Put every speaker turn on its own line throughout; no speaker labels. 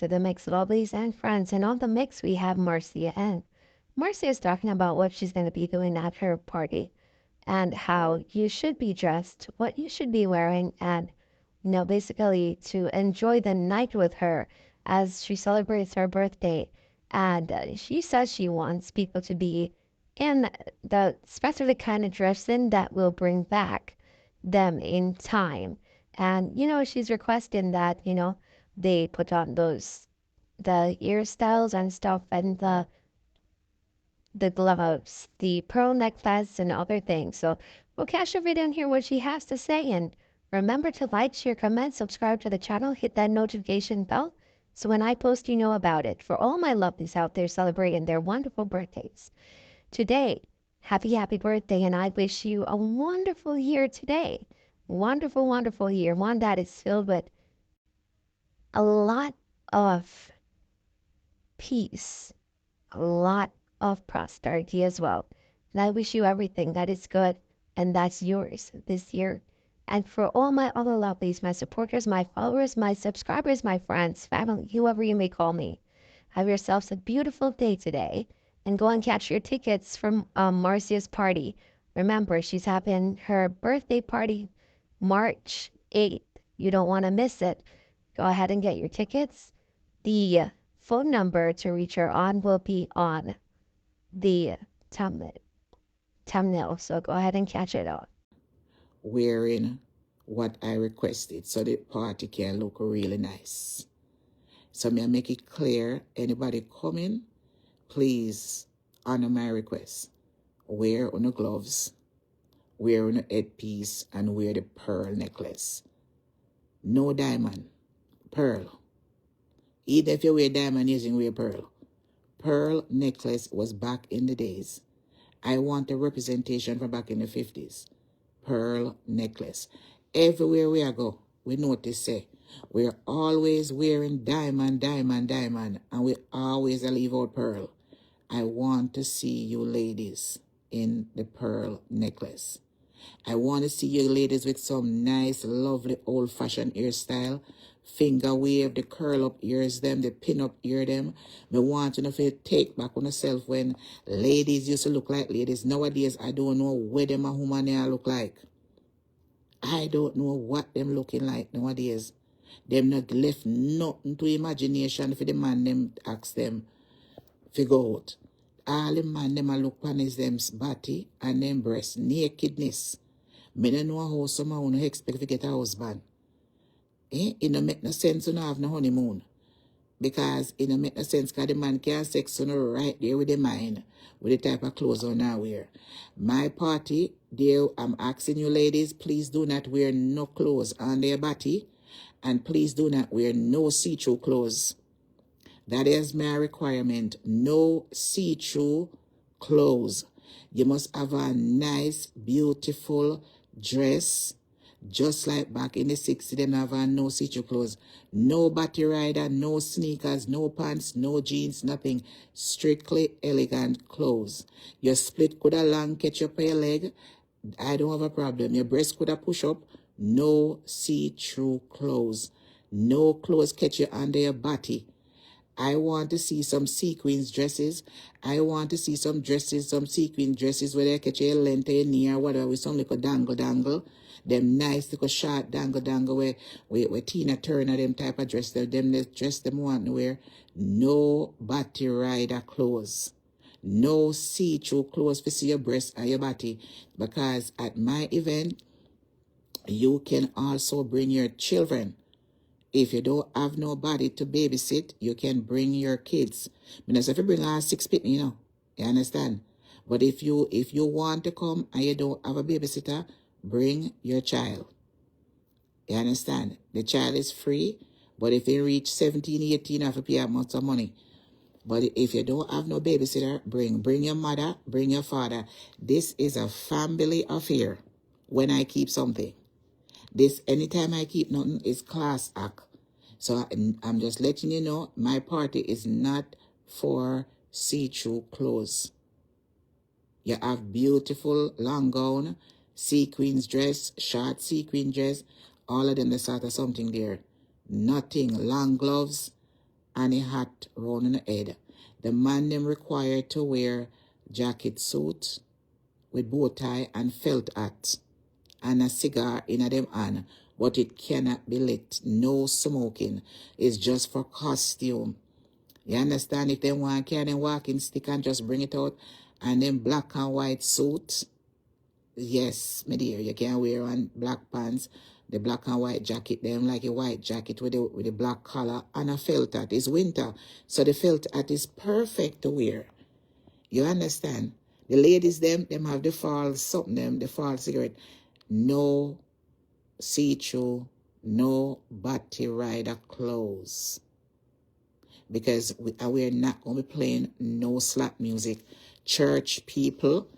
to the Mix Lovelies and friends. And on the mix, we have Marcia. And Marcia is talking about what she's going to be doing at her party and how you should be dressed, what you should be wearing, and, basically to enjoy the night with her as she celebrates her birthday. And she says she wants people to be in the specific kind of dressing that will bring back them in time. And, she's requesting that, they put on the ear styles and stuff and the gloves, the pearl necklace, and other things. So we'll catch the video and hear what she has to say. And remember to like, share, comment, subscribe to the channel, hit that notification bell so when I post, you know about it. For all my lovelies out there celebrating their wonderful birthdays today, happy birthday, and I wish you a wonderful year today. Wonderful, wonderful year. One that is filled with a lot of peace, a lot of prosperity as well. And I wish you everything that is good and that's yours this year. And for all my other lovelies, my supporters, my followers, my subscribers, my friends, family, whoever you may call me, have yourselves a beautiful day today and go and catch your tickets from Marcia's party. Remember, she's having her birthday party March 8th. You don't want to miss it. Go ahead and get your tickets. The phone number to reach her on will be on the thumbnail. So go ahead and catch it out.
Wearing what I requested so the party can look really nice. So may I make it clear, anybody coming, please honor my request. Wear on the gloves, wear on the headpiece, and wear the pearl necklace. No diamond, pearl. Even if you wear diamond, you can wear pearl. Pearl necklace was back in the days. I want a representation from back in the 50s. Pearl necklace. Everywhere we go, we notice say, we're always wearing diamond, and we always leave out pearl. I want to see you ladies in the pearl necklace. I want to see you ladies with some nice, lovely, old-fashioned hairstyle. Finger wave, the curl up ears them, the pin up ear them. Me want to know if you take back on yourself when ladies used to look like ladies. Nowadays, I don't know where them a woman they look like. I don't know what them looking like nowadays. Them not left nothing to imagination for the man them ask them figure out. All the man them a look on is them body and them breast nakedness. Me don't know how someone expect to get a husband. It don't make no sense to not have no honeymoon. Because it don't make no sense because the man can't sex on right there with the mind, with the type of clothes on I wear. My party, there, I'm asking you ladies, please do not wear no clothes on their body. And please do not wear no see-through clothes. That is my requirement. No see-through clothes. You must have a nice, beautiful dress. Just like back in the 60s, them have no see-through clothes. No body rider, no sneakers, no pants, no jeans, nothing. Strictly elegant clothes. Your split could have long catch up your leg. I don't have a problem. Your breast could have push up. No see-through clothes. No clothes catch you under your body. I want to see some sequins dresses. I want to see some dresses, some sequin dresses where they catch your length or your knee or whatever with some little dangle. Them nice little short dangle where Tina Turner, them type of dress, them dress them want to wear. No body rider clothes. No see-through clothes to see your breast and your body. Because at my event, you can also bring your children. If you don't have nobody to babysit, you can bring your kids. Because if you bring 6 people, you understand? But if you want to come and you don't have a babysitter, bring your child. You understand? The child is free, but if you reach 17, 18, you have to pay a lot of money. But if you don't have no babysitter, bring your mother, bring your father. This is a family affair when I keep something. This, anytime I keep nothing, is class act. So I'm just letting you know, my party is not for see-through clothes. You have beautiful long gown, sequins dress, short sequin dress, all of them, the sort of something there. Nothing, long gloves, and a hat round the head. The man them required to wear jacket suit with bow tie and felt hat and a cigar in them hand, but it cannot be lit. No smoking. It's just for costume. You understand? If they want carry walking stick and just bring it out, and then black and white suit. Yes, my dear, you can wear on black pants, the black and white jacket, them like a white jacket with the black collar and a felt hat. It's winter, so the felt hat is perfect to wear. You understand? The ladies, them have the fall something, the fall cigarette. No see-through, no body rider clothes. Because we're not going to be playing no slap music. Church people,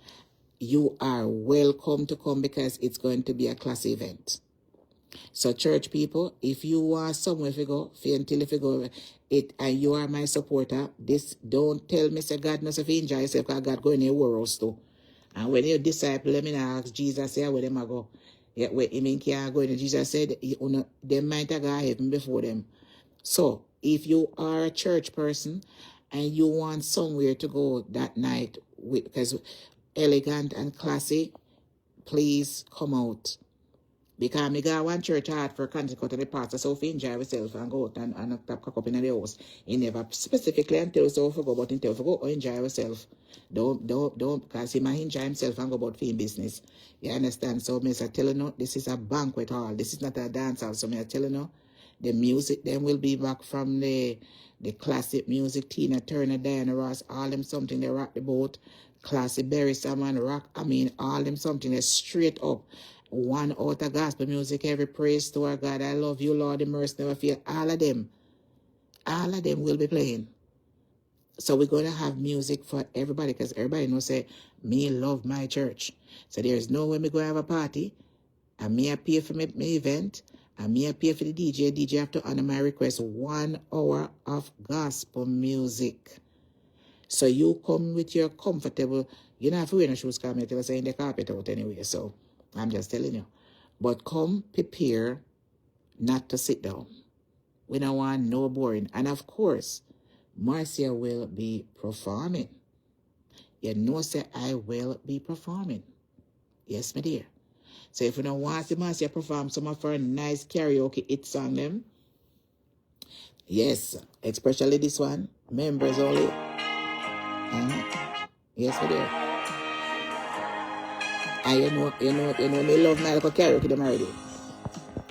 you are welcome to come because it's going to be a class event. So church people, if you are somewhere if you go, until if you go it and you are my supporter, this don't tell me say God must have enjoy yourself because God going in your world too. And when your disciple let me ask Jesus say where them go. Yeah, where him can go in. Jesus said they might have got heaven before them. So if you are a church person and you want somewhere to go that night because elegant and classy, please come out. Because I got one church heart for country cut to the pastor, so if you enjoy yourself and go out and cock up in the house, he never specifically tell you so for go, but he tell you go enjoy yourself. Don't, because he might enjoy himself and go about for business. You understand? So I tell you, this is a banquet hall. This is not a dance hall. So I tell you, the music then will be back from the classic music. Tina Turner, Diana Ross, all them something they rock the boat. Classic Barry Salmon rock. I mean, all them something they straight up. One out of gospel music, every praise to our God. I love you, Lord, the mercy never fail. All of them will be playing. So we're going to have music for everybody because everybody knows say, me love my church. So there's no way me go have a party and me pay for my event and me pay for the DJ. DJ have to honor my request 1 hour of gospel music. So you come with your comfortable, you don't have to wear no shoes because I'm saying the carpet out anyway. So I'm just telling you. But come prepare not to sit down. We don't want no boring. And of course, Marcia will be performing. You know, say I will be performing. Yes, my dear. So if you don't want to see Marcia perform some of her nice karaoke hit song them, yes, especially this one, members only. Yes, my dear. And you know, me love my little karaoke them already.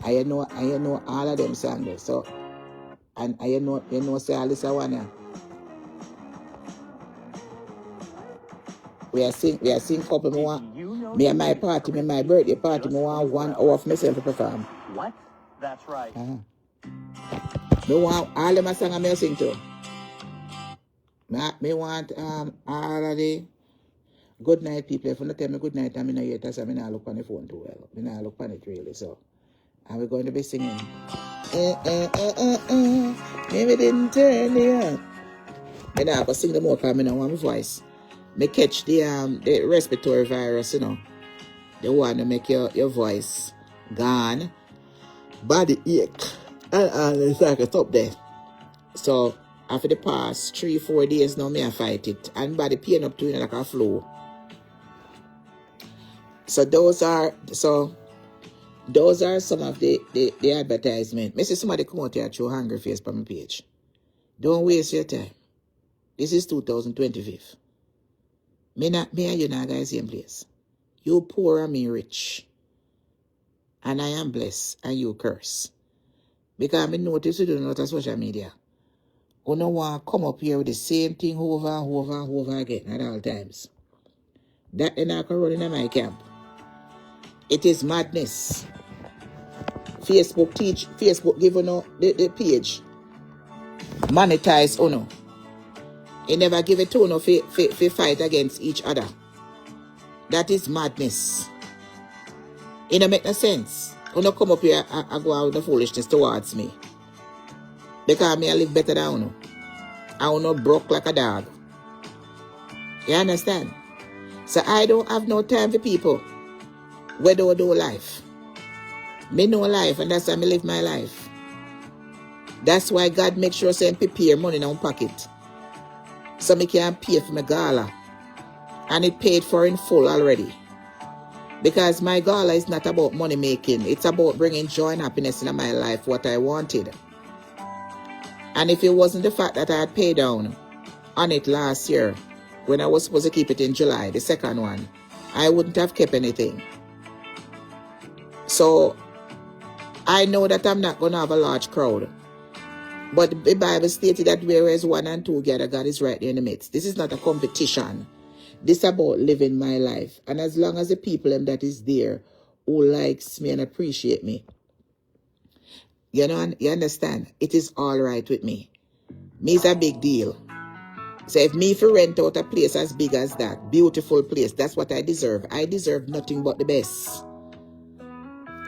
And you know all of them songs. So, and you know, say Alyssa one here. We are sing couple more. Me and my party, my birthday party, me want 1 hour of myself to perform.
What? That's right.
Me want all of my songs I sing too. Me want all of the good night people. If you don't tell me good night, I'm in here, so I'm not look on the phone too well. I'm not look on it really. So, and we're going to be singing. Maybe didn't turn the on. Me not go sing the more because I don't want my voice. Me catch the respiratory virus, you know. The one to make your voice gone, body ache, and it's like a top there. So after the past 3-4 days now, me I fight it, and body pain up to you like a flu. So those are some of the advertisement. Me see somebody come out here and show hungry face on my page. Don't waste your time. This is 2025. Me and you now guys same place. You poor and me rich. And I am blessed and you curse. Because I notice you don't know the social media. You don't want to come up here with the same thing over and over and over again at all times. That is not running in my camp. It is madness. Facebook give you the page. Monetize uno. He never give it to uno for fight against each other. That is madness. It don't make no sense. Uno come up here and go out with the foolishness towards me. Because me I live better than uno. I uno broke like a dog. You understand? So I don't have no time for people. Where do I do life? Me know life and that's how I live my life. That's why God makes sure say prepare money in our pocket. So me can pay for my gala. And it paid for in full already. Because my gala is not about money making. It's about bringing joy and happiness in my life, what I wanted. And if it wasn't the fact that I had paid down on it last year, when I was supposed to keep it in July, the second one, I wouldn't have kept anything. So I know that I'm not going to have a large crowd. But the Bible stated that whereas one and two gather, God is right there in the midst. This is not a competition. This is about living my life. And as long as the people that is there who likes me and appreciate me, you know, you understand, it is all right with me. Me is a big deal. So if me for rent out a place as big as that, beautiful place, that's what I deserve. I deserve nothing but the best.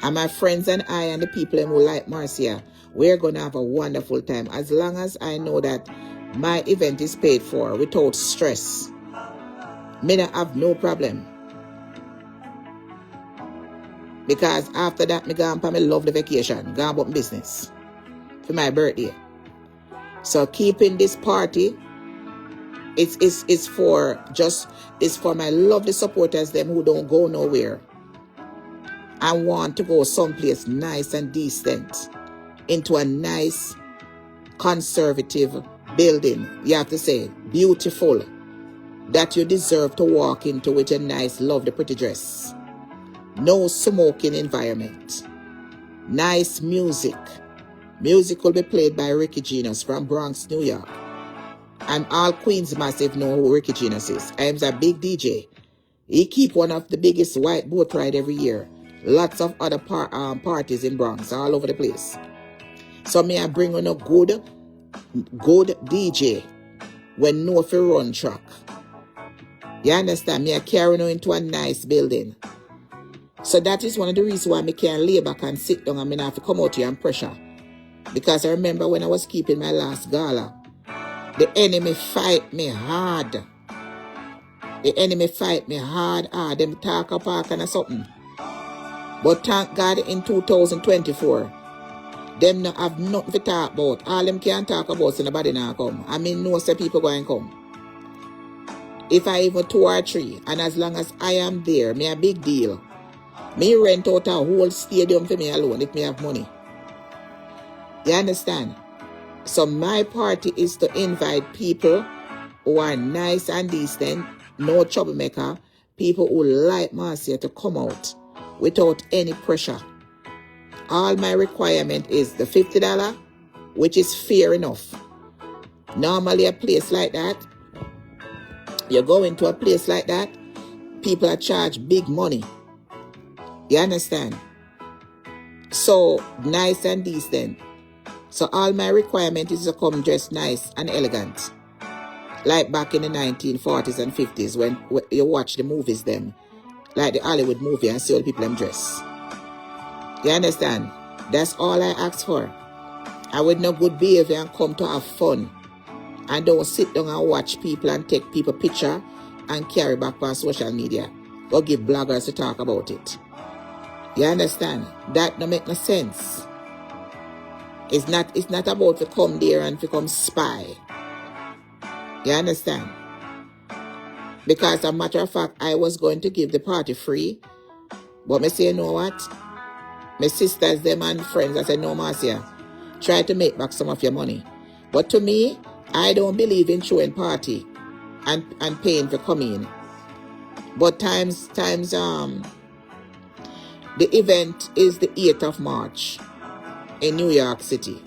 And my friends and I and the people who like Marcia, we're going to have a wonderful time. As long as I know that my event is paid for without stress, me not have no problem. Because after that, me gone for my lovely vacation, gone about business for my birthday. So keeping this party, it's for my lovely supporters, them who don't go nowhere. I want to go someplace nice and decent, into a nice conservative building. You have to say beautiful, that you deserve to walk into with a nice, lovely, pretty dress. No smoking environment. Nice music. Music will be played by Ricky Genius from Bronx, New York. And all Queens Massive know who Ricky Genius is. I am a big DJ. He keep one of the biggest white boat ride every year. Lots of other parties in Bronx, all over the place. So me I bring on a good DJ when know if you run truck. You understand? Me I carry you into a nice building. So that is one of the reasons why I can't lay back and sit down and I have to come out here and pressure. Because I remember when I was keeping my last gala, the enemy fight me hard. The enemy fight me hard. Them talk a park and something. But thank God in 2024, them not have nothing to talk about. All them can talk about so nobody now come. I mean, no say people go and come. If I even 2 or 3, and as long as I am there, me a big deal. Me rent out a whole stadium for me alone if me have money. You understand? So my party is to invite people who are nice and decent, no troublemaker, people who like Marcia to come out without any pressure. All my requirement is the $50, which is fair enough. Normally a place like that, you go into a place like that, people are charged big money. You understand? So nice and decent. So all my requirement is to come dressed nice and elegant. Like back in the 1940s and 50s when you watch the movies them. Like the Hollywood movie and see all the people them dress. You understand? That's all I ask for. I with no good behavior and come to have fun. And don't sit down and watch people and take people picture and carry back on social media. Or give bloggers to talk about it. You understand? That don't make no sense. It's not about to come there and become spy. You understand? Because as a matter of fact, I was going to give the party free. But me say, you know what? My sisters, them and friends, I said, no, Marcia, try to make back some of your money. But to me, I don't believe in throwing party and paying for coming. But times the event is the 8th of March in New York City.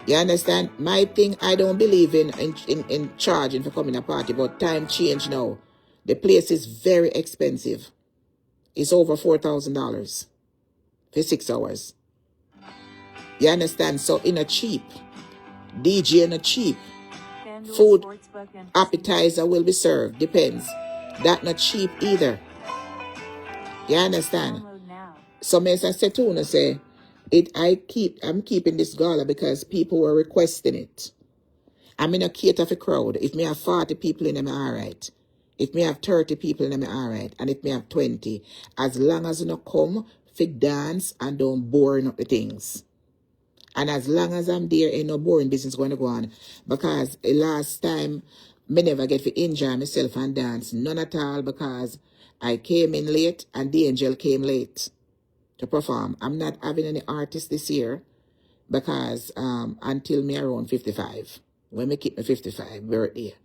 You understand? My thing, I don't believe in charging for coming a party, but time change now. The place is very expensive. It's over $4,000 for 6 hours. You understand? So in a cheap, DJ in a cheap, food, appetizer will be served. Depends. That not cheap either. You understand? So as I said to you, say, I'm keeping this gala because people were requesting it. I'm in a cater for crowd. If me have 40 people in them, alright. If me have 30 people in them, alright. And if me have 20, as long as you not come, fig dance and don't bore up the things. And as long as I'm there, ain't no boring business going to go on. Because the last time, me never get to enjoy myself and dance. None at all, because I came in late and the angel came late to perform. I'm not having any artists this year because until me around 55, when me keep my 55 birthday,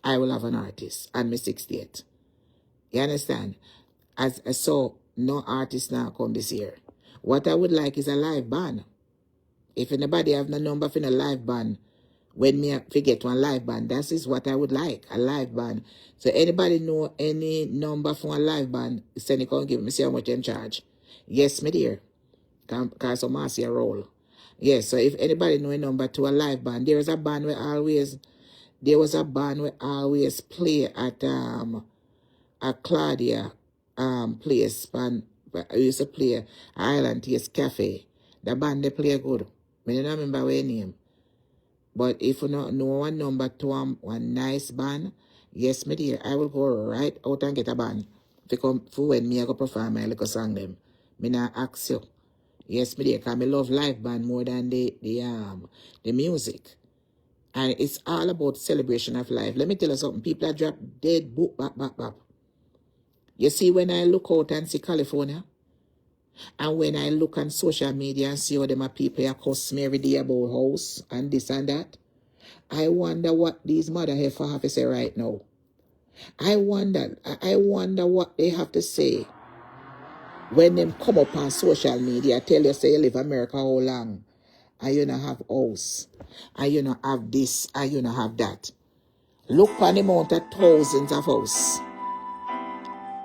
I will have an artist and me 68. You understand? So no artist now come this year. What I would like is a live band. If anybody have no number for a live band, when me forget one live band, that is what I would like, a live band. So anybody know any number for a live band, send it, come give me, see how much them charge. Yes, me dear. Because of Marcia roll. Yes, so if anybody know a number to a live band, there was a band we always play at Claudia place, band I used to play Island Taste Cafe. The band they play good. I don't remember their name. But if you don't know one number to one nice band, yes, my dear, I will go right out and get a band. For when me I go perform my little song them. Me not ask you. Yes, my dear, because I love live band more than the music. And it's all about celebration of life. Let me tell you something. People are drop dead book back. You see, when I look out and see California, and when I look on social media and see how them people are cuss me every day about house and this and that, I wonder what these mother have to say right now. I wonder what they have to say when them come up on social media, tell you say you live America how long, and you don't have house, and you don't have this, and you don't have that. Look on the amount of thousands of house.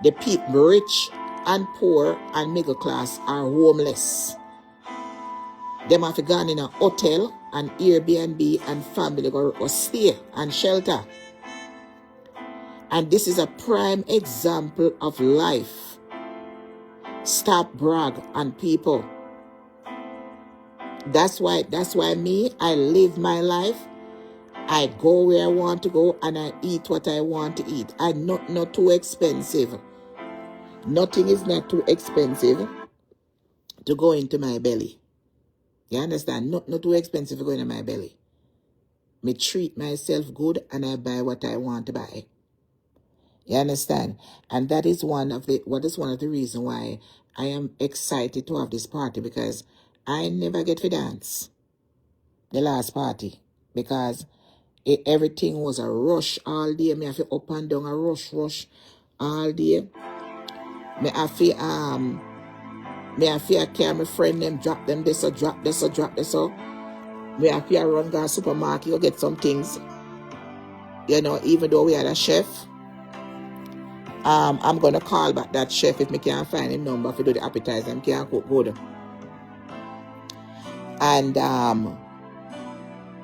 The people, rich and poor and middle class, are homeless. Them have gone in a hotel and Airbnb and family go stay and shelter. And this is a prime example of life. Stop brag on people. That's why me, I live my life. I go where I want to go and I eat what I want to eat. I'm not too expensive. Nothing is not too expensive to go into my belly. You understand? Not too expensive to go into my belly. Me treat myself good and I buy what I want to buy. You understand? And that is one of the reasons why I am excited to have this party, because I never get to dance the last party because everything was a rush all day. Me have to up and down a rush all day. Me have to carry my friend them, drop them this or drop this or drop this or. Me have to run to the supermarket or get some things. You know, even though we had a chef, I'm gonna call back that chef if me can't find him number to do the appetizer. I can't cook good. And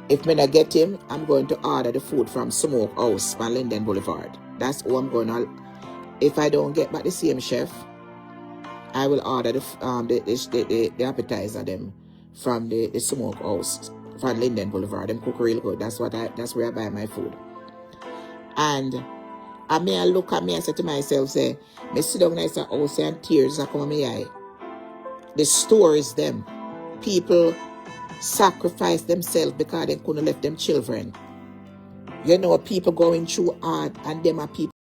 if me not get him, I'm going to order the food from Smoke House on Linden Boulevard. That's who I'm gonna. If I don't get back the same chef, I will order the appetizer them from the Smoke House from Linden Boulevard. Them cook real good. That's where I buy my food. And I may look at me and say to myself, say, me sit down nice house and tears are come on my eye. The stories them. People sacrifice themselves because they couldn't left them children. You know, people going through hard, and them are people